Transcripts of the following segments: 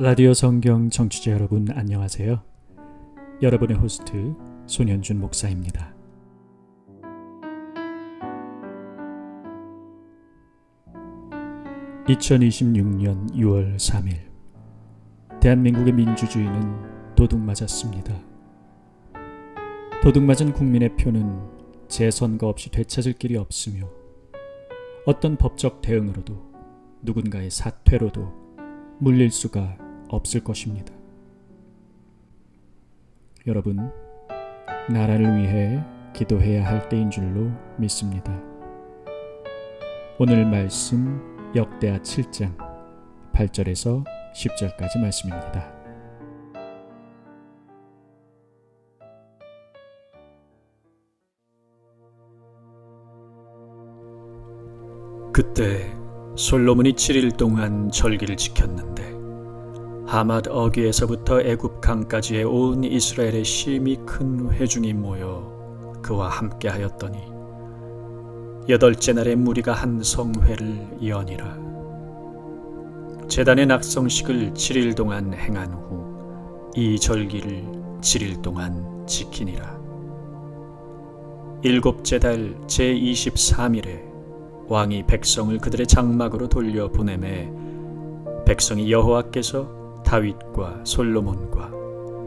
라디오 성경 청취자 여러분 안녕하세요. 여러분의 호스트 손현준 목사입니다. (2026년 6월 3일) 대한민국의 민주주의는 도둑맞았습니다. 도둑맞은 국민의 표는 재선거 없이 되찾을 길이 없으며 어떤 법적 대응으로도 누군가의 사퇴로도 물릴 수가 없을 것입니다. 여러분, 나라를 위해 기도해야 할 때인 줄로 믿습니다. 오늘 말씀 역대하 7장 8절에서 10절까지 말씀입니다. 그때 솔로몬이 7일 동안 절기를 지켰는데 하맛 어귀에서부터 애굽 강까지의 온 이스라엘의 심히 큰 회중이 모여 그와 함께 하였더니 8째 날에 무리가 한 성회를 여니라. 제단의 낙성식을 7일 동안 행한 후 이 절기를 7일 동안 지키니라. 7째 달 제23일에 왕이 백성을 그들의 장막으로 돌려 보내매 백성이 여호와께서 다윗과 솔로몬과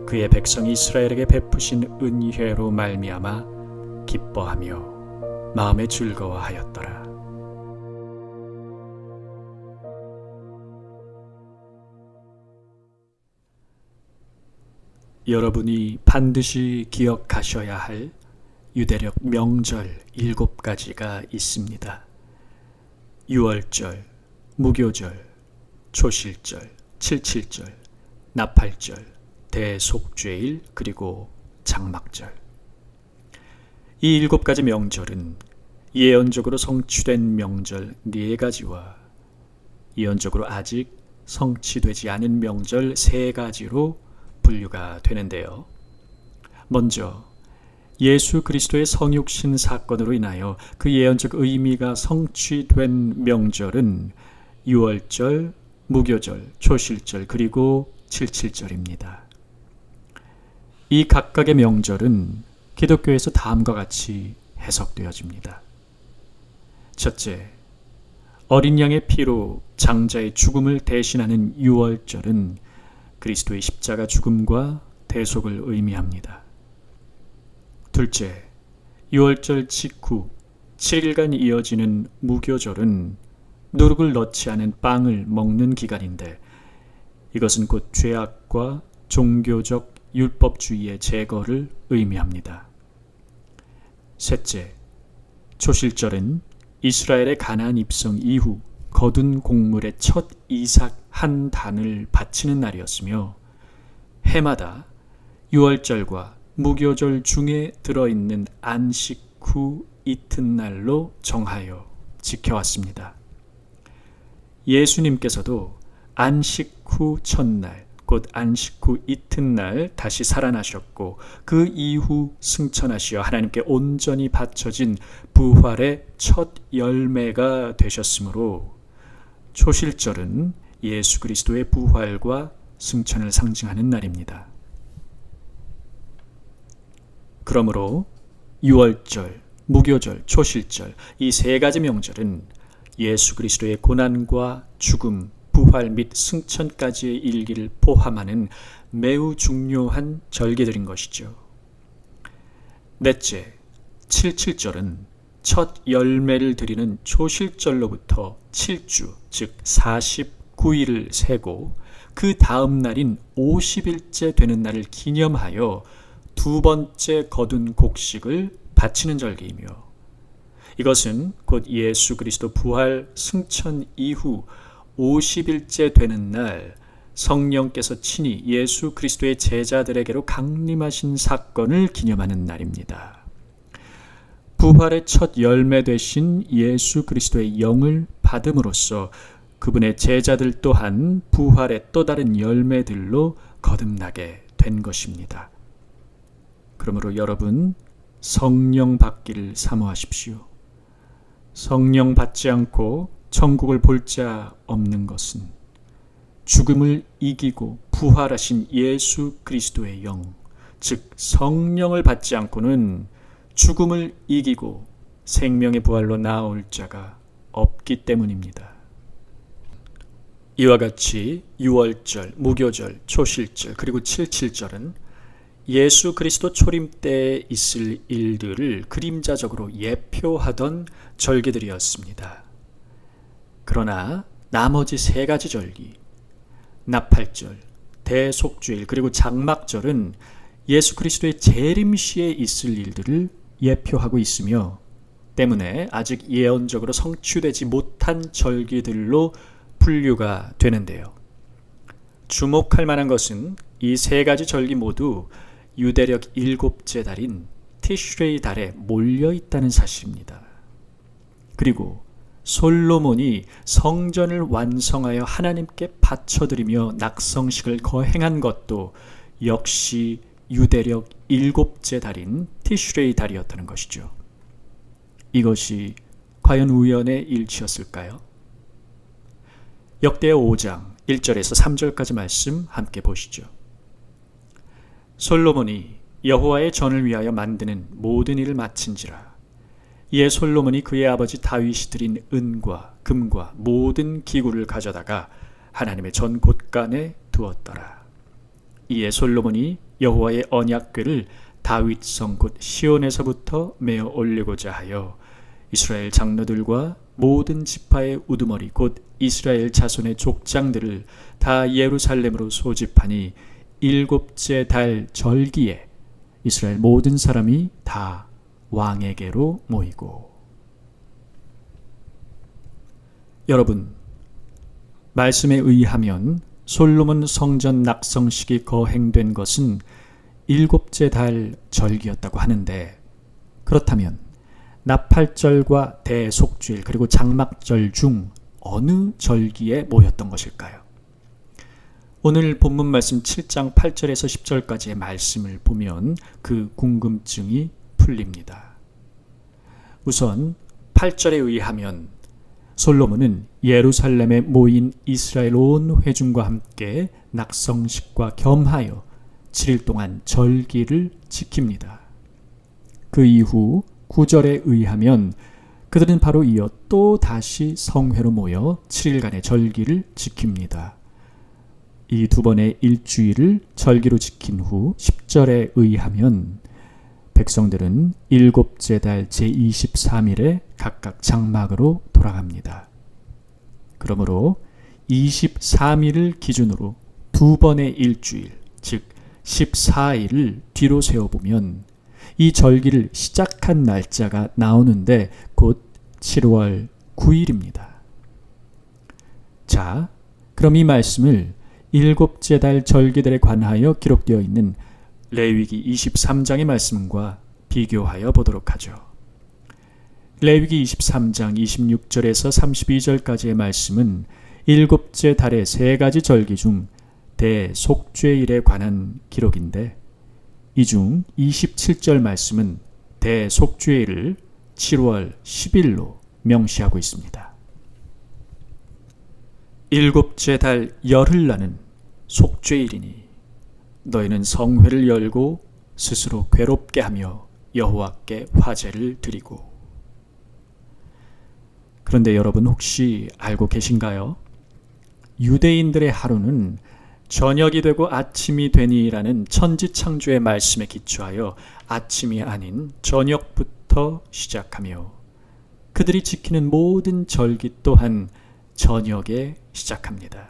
그의 백성 이스라엘에게 베푸신 은혜로 말미암아 기뻐하며 마음에 즐거워하였더라. 여러분이 반드시 기억하셔야 할 유대력 명절 7가지가 있습니다. 유월절, 무교절, 초실절, 칠칠절, 나팔절, 대속죄일, 그리고 장막절. 이 7가지 명절은 예언적으로 성취된 명절 4가지와 예언적으로 아직 성취되지 않은 명절 3가지로 분류가 되는데요. 먼저 예수 그리스도의 성육신 사건으로 인하여 그 예언적 의미가 성취된 명절은 유월절, 무교절, 초실절, 그리고 칠칠절입니다. 이 각각의 명절은 기독교에서 다음과 같이 해석되어집니다. 첫째, 어린 양의 피로 장자의 죽음을 대신하는 유월절은 그리스도의 십자가 죽음과 대속을 의미합니다. 둘째, 유월절 직후 7일간 이어지는 무교절은 누룩을 넣지 않은 빵을 먹는 기간인데 이것은 곧 죄악과 종교적 율법주의의 제거를 의미합니다. 셋째, 초실절은 이스라엘의 가나안 입성 이후 거둔 곡물의 첫 이삭 한 단을 바치는 날이었으며 해마다 유월절과 무교절 중에 들어있는 안식 후 이튿날로 정하여 지켜왔습니다. 예수님께서도 안식 후 첫날, 곧 안식 후 이튿날 다시 살아나셨고 그 이후 승천하시어 하나님께 온전히 바쳐진 부활의 첫 열매가 되셨으므로 초실절은 예수 그리스도의 부활과 승천을 상징하는 날입니다. 그러므로 유월절, 무교절, 초실절 이 3가지 명절은 예수 그리스도의 고난과 죽음, 부활 및 승천까지의 일기를 포함하는 매우 중요한 절기들인 것이죠. 넷째, 칠칠절은 첫 열매를 드리는 초실절로부터 7주, 즉 49일을 세고 그 다음 날인 50일째 되는 날을 기념하여 2번째 거둔 곡식을 바치는 절기이며 이것은 곧 예수 그리스도 부활 승천 이후 50일째 되는 날 성령께서 친히 예수 그리스도의 제자들에게로 강림하신 사건을 기념하는 날입니다. 부활의 첫 열매 되신 예수 그리스도의 영을 받음으로써 그분의 제자들 또한 부활의 또 다른 열매들로 거듭나게 된 것입니다. 그러므로 여러분, 성령 받기를 사모하십시오. 성령 받지 않고 천국을 볼 자 없는 것은 죽음을 이기고 부활하신 예수 그리스도의 영, 즉 성령을 받지 않고는 죽음을 이기고 생명의 부활로 나아올 자가 없기 때문입니다. 이와 같이 유월절, 무교절, 초실절, 그리고 칠칠절은 예수 그리스도 초림 때에 있을 일들을 그림자적으로 예표하던 절기들이었습니다. 그러나 나머지 세 가지 절기, 나팔절, 대속죄일, 그리고 장막절은 예수 그리스도의 재림시에 있을 일들을 예표하고 있으며 때문에 아직 예언적으로 성취되지 못한 절기들로 분류가 되는데요. 주목할 만한 것은 이 세 가지 절기 모두 유대력 일곱째 달인 티슈레이 달에 몰려 있다는 사실입니다. 그리고 솔로몬이 성전을 완성하여 하나님께 바쳐드리며 낙성식을 거행한 것도 역시 유대력 일곱째 달인 티슈레이 달이었다는 것이죠. 이것이 과연 우연의 일치였을까요? 역대하 5장 1절에서 3절까지 말씀 함께 보시죠. 솔로몬이 여호와의 전을 위하여 만드는 모든 일을 마친지라. 이에 솔로몬이 그의 아버지 다윗이 드린 은과 금과 모든 기구를 가져다가 하나님의 전 곳간에 두었더라. 이에 솔로몬이 여호와의 언약궤를 다윗성 곧 시온에서부터 메어 올리고자 하여 이스라엘 장로들과 모든 지파의 우두머리 곧 이스라엘 자손의 족장들을 다 예루살렘으로 소집하니 일곱째 달 절기에 이스라엘 모든 사람이 다 왕에게로 모이고. 여러분, 말씀에 의하면 솔로몬 성전 낙성식이 거행된 것은 일곱째 달 절기였다고 하는데, 그렇다면 나팔절과 대속죄일 그리고 장막절 중 어느 절기에 모였던 것일까요? 오늘 본문 말씀 7장 8절에서 10절까지의 말씀을 보면 그 궁금증이 풀립니다. 우선 8절에 의하면 솔로몬은 예루살렘에 모인 이스라엘 온 회중과 함께 낙성식과 겸하여 7일 동안 절기를 지킵니다. 그 이후 9절에 의하면 그들은 바로 이어 또 다시 성회로 모여 7일간의 절기를 지킵니다. 이 두 번의 일주일을 절기로 지킨 후 10절에 의하면 백성들은 일곱째 달 제23일에 각각 장막으로 돌아갑니다. 그러므로 23일을 기준으로 두 번의 일주일, 즉 14일을 뒤로 세워보면 이 절기를 시작한 날짜가 나오는데 곧 7월 9일입니다. 자, 그럼 이 말씀을 일곱째 달 절기들에 관하여 기록되어 있는 레위기 23장의 말씀과 비교하여 보도록 하죠. 레위기 23장 26절에서 32절까지의 말씀은 일곱째 달의 세 가지 절기 중 대속죄일에 관한 기록인데, 이 중 27절 말씀은 대속죄일을 7월 10일로 명시하고 있습니다. 일곱째 달 열흘날은 속죄일이니 너희는 성회를 열고 스스로 괴롭게 하며 여호와께 화제를 드리고. 그런데 여러분 혹시 알고 계신가요? 유대인들의 하루는 저녁이 되고 아침이 되니라는 천지창조의 말씀에 기초하여 아침이 아닌 저녁부터 시작하며 그들이 지키는 모든 절기 또한 저녁에 시작합니다.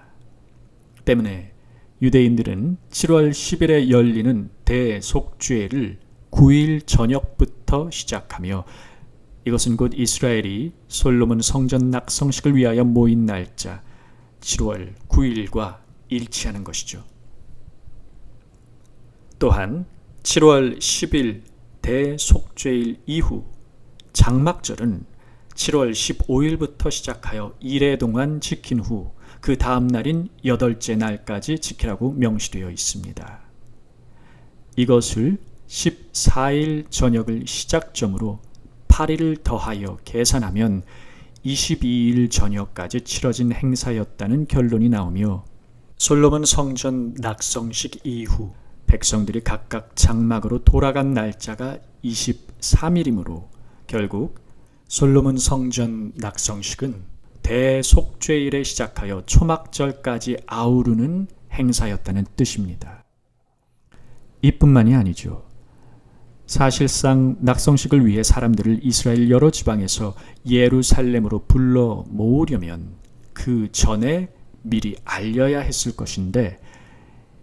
때문에 유대인들은 7월 10일에 열리는 대속죄를 9일 저녁부터 시작하며 이것은 곧 이스라엘이 솔로몬 성전 낙성식을 위하여 모인 날짜 7월 9일과 일치하는 것이죠. 또한 7월 10일 대속죄일 이후 장막절은 7월 15일부터 시작하여 이래 동안 지킨 후 그 다음 날인 여덟째 날까지 지키라고 명시되어 있습니다. 이것을 14일 저녁을 시작점으로 8일을 더하여 계산하면 22일 저녁까지 치러진 행사였다는 결론이 나오며 솔로몬 성전 낙성식 이후 백성들이 각각 장막으로 돌아간 날짜가 23일이므로 결국 솔로몬 성전 낙성식은 대속죄일에 시작하여 초막절까지 아우르는 행사였다는 뜻입니다. 이뿐만이 아니죠. 사실상 낙성식을 위해 사람들을 이스라엘 여러 지방에서 예루살렘으로 불러 모으려면 그 전에 미리 알려야 했을 것인데,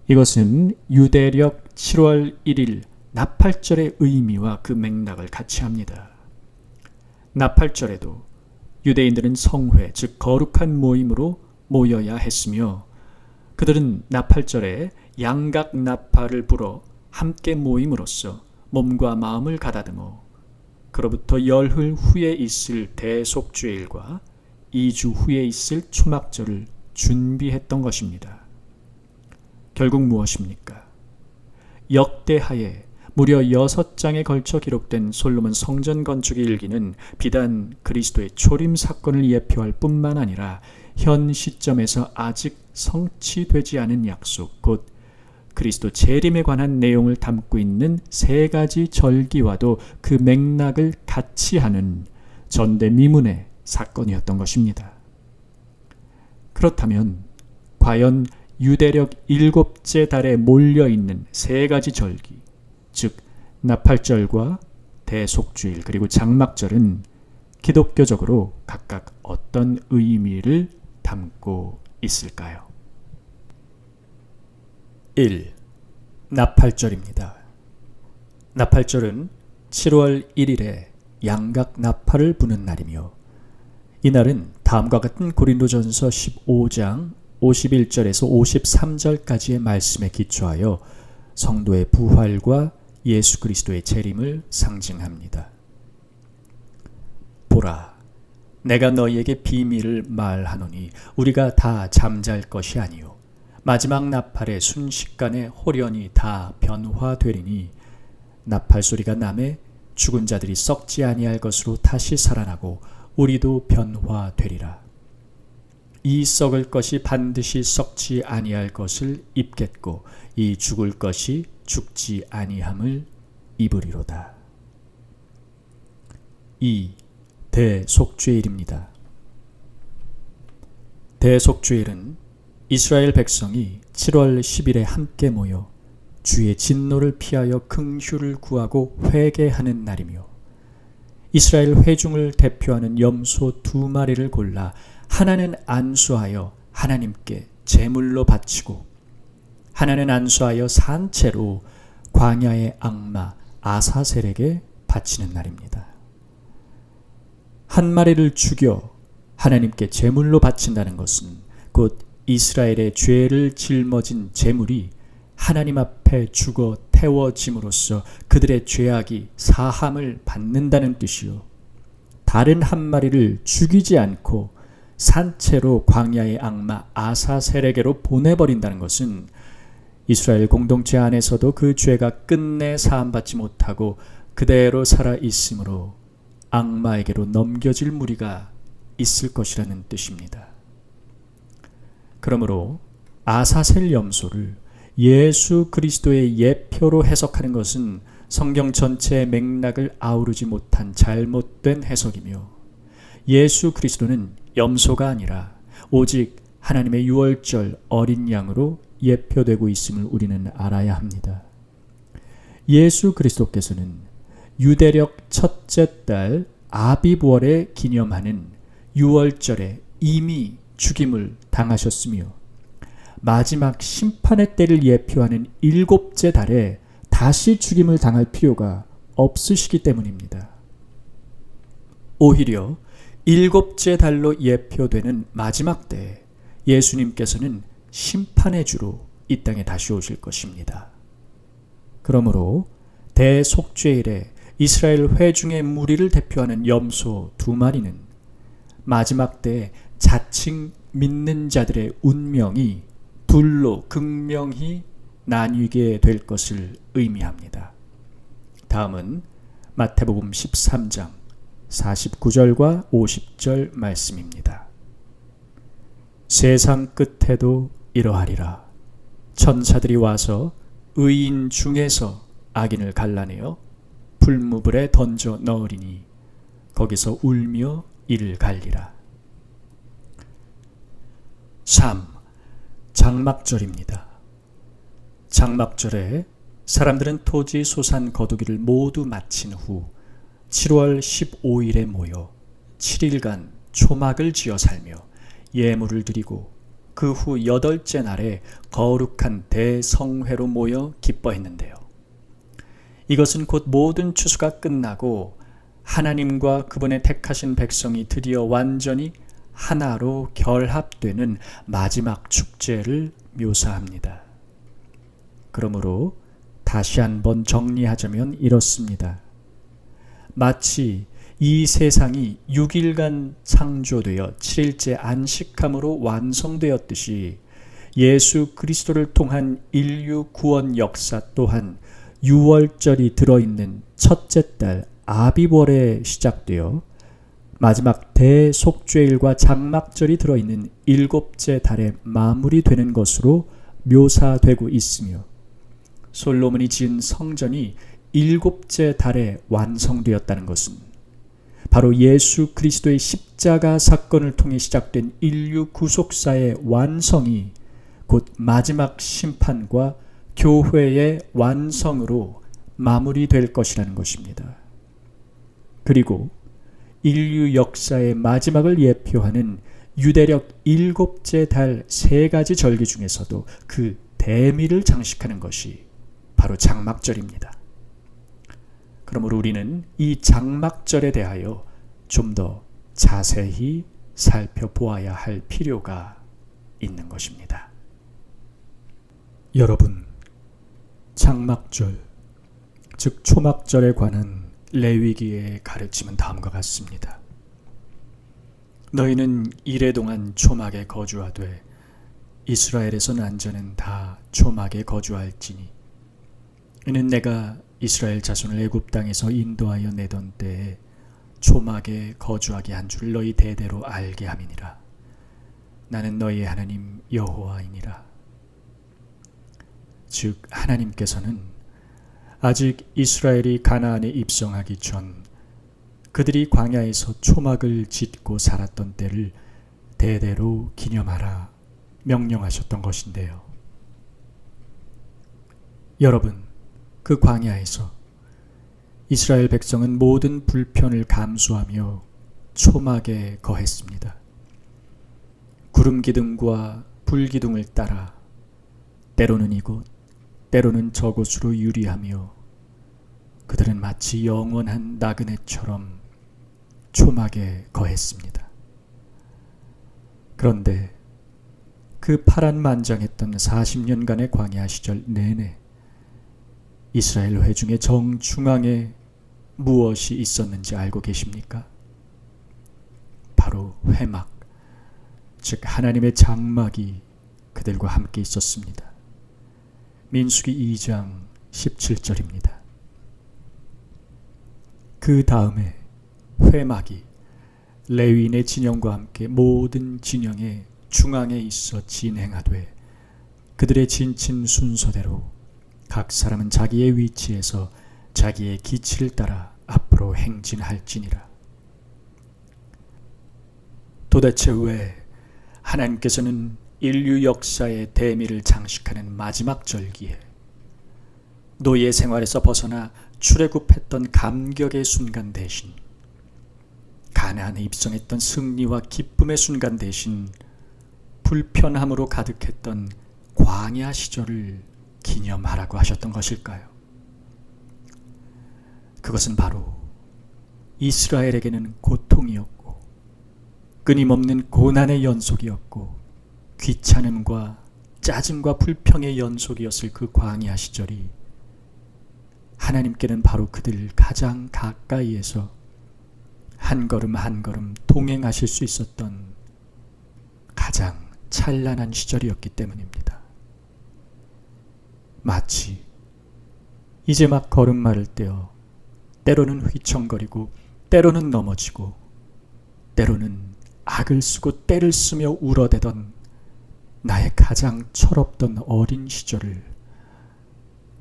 이것은 유대력 7월 1일 나팔절의 의미와 그 맥락을 같이 합니다. 나팔절에도 유대인들은 성회, 즉 거룩한 모임으로 모여야 했으며, 그들은 나팔절에 양각 나팔을 불어 함께 모임으로써 몸과 마음을 가다듬어 그로부터 열흘 후에 있을 대속죄일과 2주 후에 있을 초막절을 준비했던 것입니다. 결국 무엇입니까? 역대하에 무려 6장에 걸쳐 기록된 솔로몬 성전 건축의 일기는 비단 그리스도의 초림 사건을 예표할 뿐만 아니라 현 시점에서 아직 성취되지 않은 약속, 곧 그리스도 재림에 관한 내용을 담고 있는 3가지 절기와도 그 맥락을 같이 하는 전대미문의 사건이었던 것입니다. 그렇다면 과연 유대력 7째 달에 몰려있는 3가지 절기, 즉 나팔절과 대속주일 그리고 장막절은 기독교적으로 각각 어떤 의미를 담고 있을까요? 1. 나팔절입니다. 나팔절은 7월 1일에 양각 나팔을 부는 날이며, 이날은 다음과 같은 고린도전서 15장 51절에서 53절까지의 말씀에 기초하여 성도의 부활과 예수 그리스도의 재림을 상징합니다. 보라, 내가 너희에게 비밀을 말하노니 우리가 다 잠잘 것이 아니요 마지막 나팔의 순식간에 홀연히 다 변화되리니, 나팔 소리가 나매 죽은 자들이 썩지 아니할 것으로 다시 살아나고 우리도 변화되리라. 이 썩을 것이 반드시 썩지 아니할 것을 입겠고 이 죽을 것이 죽지 아니함을 입으리로다. 2. 대속죄일입니다. 대속죄일은 이스라엘 백성이 7월 10일에 함께 모여 주의 진노를 피하여 긍휼을 구하고 회개하는 날이며, 이스라엘 회중을 대표하는 염소 2마리를 골라 하나는 안수하여 하나님께 제물로 바치고 하나는 안수하여 산채로 광야의 악마 아사셀에게 바치는 날입니다. 한 마리를 죽여 하나님께 제물로 바친다는 것은 곧 이스라엘의 죄를 짊어진 제물이 하나님 앞에 죽어 태워짐으로써 그들의 죄악이 사함을 받는다는 뜻이요, 다른 한 마리를 죽이지 않고 산채로 광야의 악마 아사셀에게로 보내버린다는 것은 이스라엘 공동체 안에서도 그 죄가 끝내 사함받지 못하고 그대로 살아있으므로 악마에게로 넘겨질 무리가 있을 것이라는 뜻입니다. 그러므로 아사셀 염소를 예수 그리스도의 예표로 해석하는 것은 성경 전체의 맥락을 아우르지 못한 잘못된 해석이며, 예수 그리스도는 염소가 아니라 오직 하나님의 유월절 어린 양으로 예표되고 있음을 우리는 알아야 합니다. 예수 그리스도께서는 유대력 첫째 달 아비브월에 기념하는 유월절에 이미 죽임을 당하셨으며, 마지막 심판의 때를 예표하는 7째 달에 다시 죽임을 당할 필요가 없으시기 때문입니다. 오히려 7째 달로 예표되는 마지막 때에 예수님께서는 심판의 주로 이 땅에 다시 오실 것입니다. 그러므로 대속죄일에 이스라엘 회중의 무리를 대표하는 염소 2마리는 마지막 때에 자칭 믿는 자들의 운명이 둘로 극명히 나뉘게 될 것을 의미합니다. 다음은 마태복음 13장 49절과 50절 말씀입니다. 세상 끝에도 이러하리라. 천사들이 와서 의인 중에서 악인을 갈라내어 불무불에 던져 넣으리니 거기서 울며 이를 갈리라. 3. 장막절입니다. 장막절에 사람들은 토지 소산 거두기를 모두 마친 후 7월 15일에 모여 7일간 초막을 지어 살며 예물을 드리고 그 후 8째 날에 거룩한 대성회로 모여 기뻐했는데요. 이것은 곧 모든 추수가 끝나고 하나님과 그분의 택하신 백성이 드디어 완전히 하나로 결합되는 마지막 축제를 묘사합니다. 그러므로 다시 한번 정리하자면 이렇습니다. 마치 이 세상이 6일간 창조되어 7일째 안식함으로 완성되었듯이 예수 그리스도를 통한 인류 구원 역사 또한 6월절이 들어있는 첫째 달 아비월에 시작되어 마지막 대속죄일과 장막절이 들어있는 7째 달에 마무리되는 것으로 묘사되고 있으며 솔로몬이 지은 성전이 7째 달에 완성되었다는 것은 바로 예수 그리스도의 십자가 사건을 통해 시작된 인류 구속사의 완성이 곧 마지막 심판과 교회의 완성으로 마무리될 것이라는 것입니다. 그리고 인류 역사의 마지막을 예표하는 유대력 7째 달 3가지 절기 중에서도 그 대미를 장식하는 것이 바로 장막절입니다. 그러므로 우리는 이 장막절에 대하여 좀 더 자세히 살펴보아야 할 필요가 있는 것입니다. 여러분, 장막절, 즉 초막절에 관한 레위기의 가르침은 다음과 같습니다. 너희는 이래 동안 초막에 거주하되 이스라엘에서 난 자는 다 초막에 거주할지니 이는 내가 이스라엘 자손을 애굽 땅에서 인도하여 내던 때에 초막에 거주하게 한 줄 너희 대대로 알게 함이니라. 나는 너희의 하나님 여호와이니라. 즉 하나님께서는 아직 이스라엘이 가나안에 입성하기 전 그들이 광야에서 초막을 짓고 살았던 때를 대대로 기념하라 명령하셨던 것인데요. 여러분, 그 광야에서 이스라엘 백성은 모든 불편을 감수하며 초막에 거했습니다. 구름 기둥과 불 기둥을 따라 때로는 이곳, 때로는 저곳으로 유리하며 그들은 마치 영원한 나그네처럼 초막에 거했습니다. 그런데 그 파란만장했던 40년간의 광야 시절 내내 이스라엘 회중의 정중앙에 무엇이 있었는지 알고 계십니까? 바로 회막, 즉 하나님의 장막이 그들과 함께 있었습니다. 민수기 2장 17절입니다. 그 다음에 회막이 레위인의 진영과 함께 모든 진영의 중앙에 있어 진행하되 그들의 진친 순서대로 각 사람은 자기의 위치에서 자기의 기치를 따라 앞으로 행진할지니라. 도대체 왜 하나님께서는 인류 역사의 대미를 장식하는 마지막 절기에 노예 생활에서 벗어나 출애굽했던 감격의 순간 대신 가나안에 입성했던 승리와 기쁨의 순간 대신 불편함으로 가득했던 광야 시절을 기념하라고 하셨던 것일까요? 그것은 바로 이스라엘에게는 고통이었고 끊임없는 고난의 연속이었고 귀찮음과 짜증과 불평의 연속이었을 그 광야 시절이 하나님께는 바로 그들 가장 가까이에서 한 걸음 한 걸음 동행하실 수 있었던 가장 찬란한 시절이었기 때문입니다. 마치 이제 막 걸음마를 떼어 때로는 휘청거리고 때로는 넘어지고 때로는 악을 쓰고 때를 쓰며 울어대던 나의 가장 철없던 어린 시절을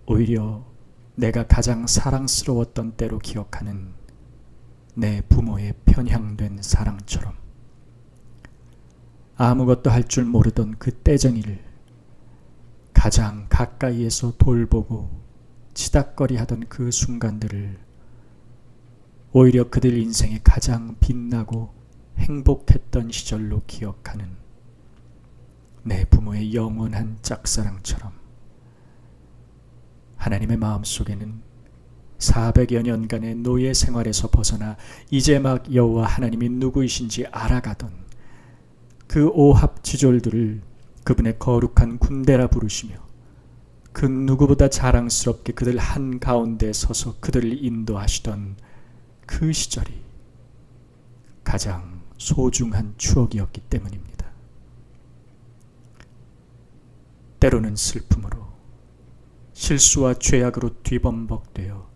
오히려 내가 가장 사랑스러웠던 때로 기억하는 내 부모의 편향된 사랑처럼 아무것도 할 줄 모르던 그 떼쟁이를 가장 가까이에서 돌보고 치닥거리하던 그 순간들을 오히려 그들 인생에 가장 빛나고 행복했던 시절로 기억하는 내 부모의 영원한 짝사랑처럼 하나님의 마음속에는 400여 년간의 노예 생활에서 벗어나 이제 막 여호와 하나님이 누구이신지 알아가던 그 오합지졸들을 그분의 거룩한 군대라 부르시며 그 누구보다 자랑스럽게 그들 한가운데 서서 그들을 인도하시던 그 시절이 가장 소중한 추억이었기 때문입니다. 때로는 슬픔으로 실수와 죄악으로 뒤범벅되어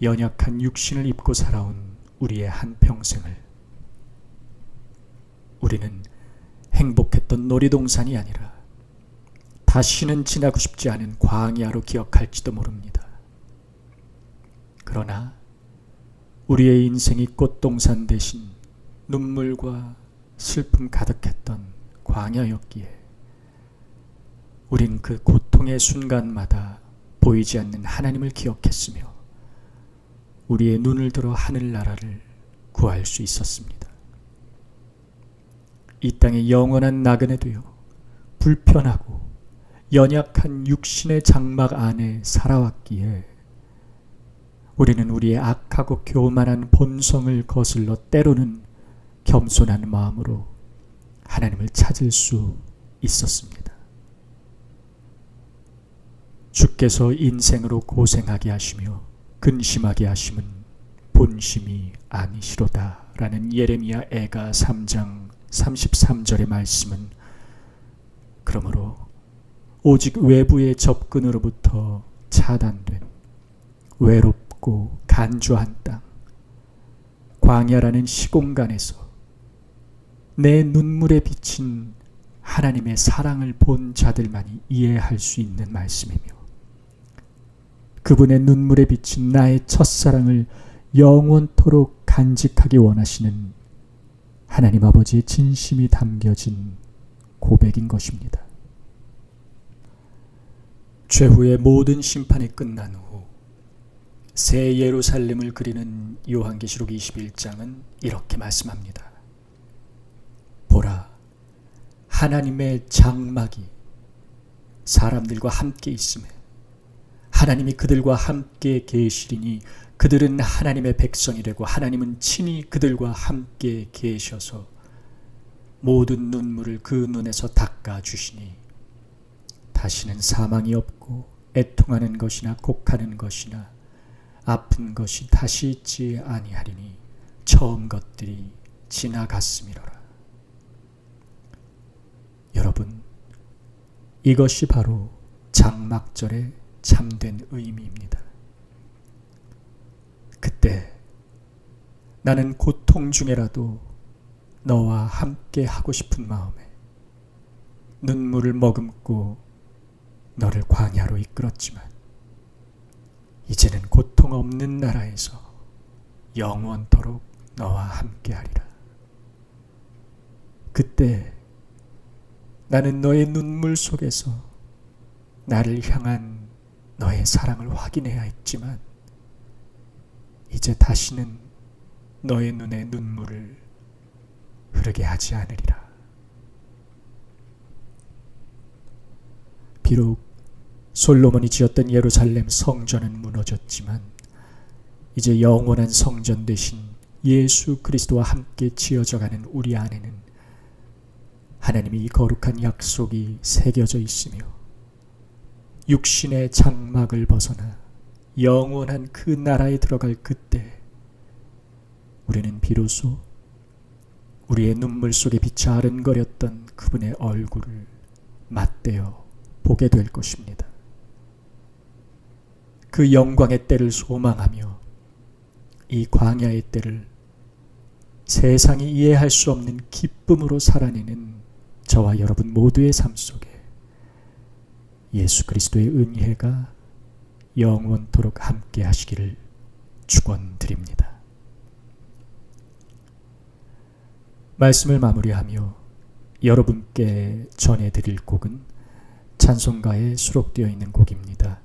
연약한 육신을 입고 살아온 우리의 한평생을 우리는 행복했던 놀이동산이 아니라 다시는 지나고 싶지 않은 광야로 기억할지도 모릅니다. 그러나 우리의 인생이 꽃동산 대신 눈물과 슬픔 가득했던 광야였기에 우린 그 고통의 순간마다 보이지 않는 하나님을 기억했으며 우리의 눈을 들어 하늘나라를 구할 수 있었습니다. 이 땅의 영원한 나그네 되어 불편하고 연약한 육신의 장막 안에 살아왔기에 우리는 우리의 악하고 교만한 본성을 거슬러 때로는 겸손한 마음으로 하나님을 찾을 수 있었습니다. 주께서 인생으로 고생하게 하시며 근심하게 하심은 본심이 아니시로다 라는 예레미야 애가 3장 33절의 말씀은 그러므로 오직 외부의 접근으로부터 차단된 외롭고 간주한 땅 광야라는 시공간에서 내 눈물에 비친 하나님의 사랑을 본 자들만이 이해할 수 있는 말씀이며 그분의 눈물에 비친 나의 첫사랑을 영원토록 간직하기 원하시는 하나님 아버지의 진심이 담겨진 고백인 것입니다. 최후의 모든 심판이 끝난 후 새 예루살렘을 그리는 요한계시록 21장은 이렇게 말씀합니다. 보라, 하나님의 장막이 사람들과 함께 있음에 하나님이 그들과 함께 계시리니 그들은 하나님의 백성이 되고 하나님은 친히 그들과 함께 계셔서 모든 눈물을 그 눈에서 닦아 주시니 다시는 사망이 없고 애통하는 것이나 곡하는 것이나 아픈 것이 다시 있지 아니하리니 처음 것들이 지나갔음이로라. 여러분, 이것이 바로 장막절의 참된 의미입니다. 그때 나는 고통 중에라도 너와 함께 하고 싶은 마음에 눈물을 머금고 너를 광야로 이끌었지만 이제는 고통 없는 나라에서 영원토록 너와 함께 하리라. 그때 나는 너의 눈물 속에서 나를 향한 너의 사랑을 확인해야 했지만 이제 다시는 너의 눈에 눈물을 흐르게 하지 않으리라. 비록 솔로몬이 지었던 예루살렘 성전은 무너졌지만 이제 영원한 성전 대신 예수 그리스도와 함께 지어져가는 우리 안에는 하나님이 이 거룩한 약속이 새겨져 있으며 육신의 장막을 벗어나 영원한 그 나라에 들어갈 그때 우리는 비로소 우리의 눈물 속에 빛이 아른거렸던 그분의 얼굴을 맞대어 보게 될 것입니다. 그 영광의 때를 소망하며 이 광야의 때를 세상이 이해할 수 없는 기쁨으로 살아내는 저와 여러분 모두의 삶 속에 예수 그리스도의 은혜가 영원토록 함께 하시기를 축원드립니다. 말씀을 마무리하며 여러분께 전해드릴 곡은 찬송가에 수록되어 있는 곡입니다.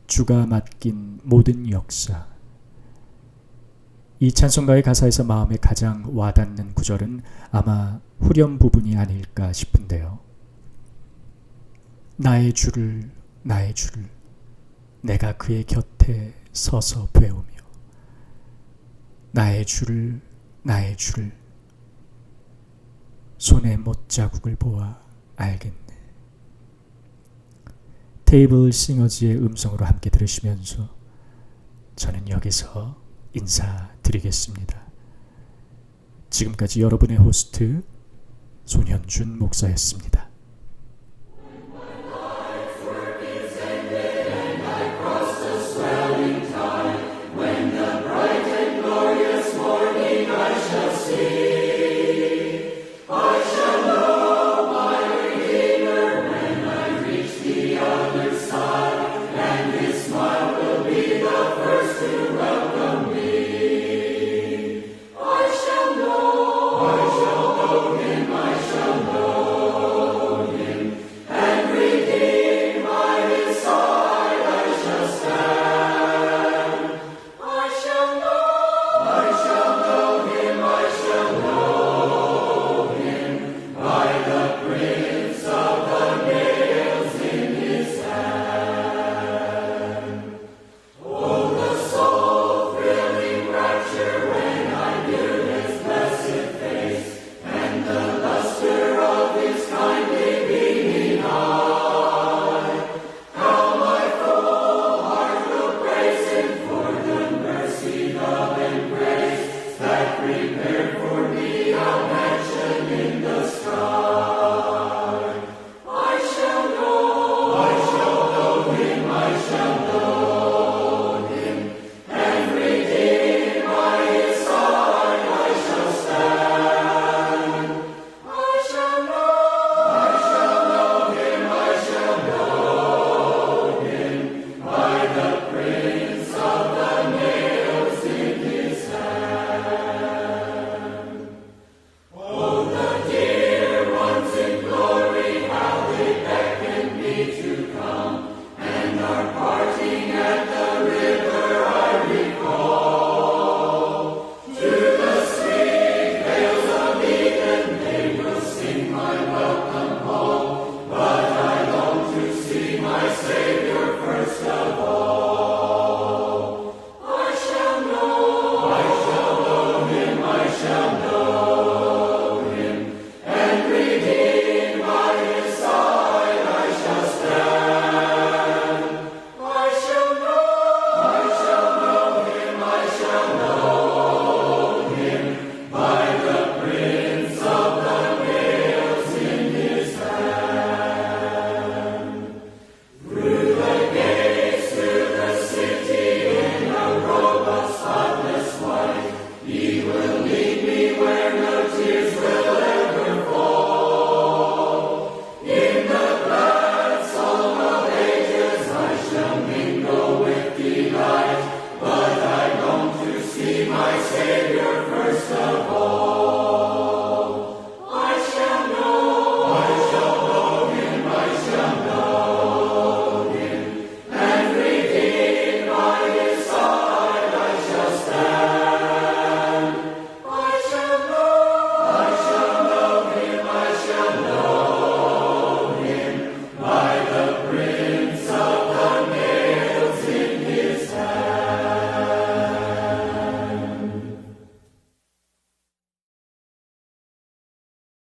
주가 맡긴 모든 역사. 이 찬송가의 가사에서 마음에 가장 와닿는 구절은 아마 후렴 부분이 아닐까 싶은데요. 나의 주를 내가 그의 곁에 서서 배우며 나의 주를 손에 못자국을 보아 알겠네. 테이블 싱어즈의 음성으로 함께 들으시면서 저는 여기서 인사드리겠습니다. 지금까지 여러분의 호스트 손현준 목사였습니다.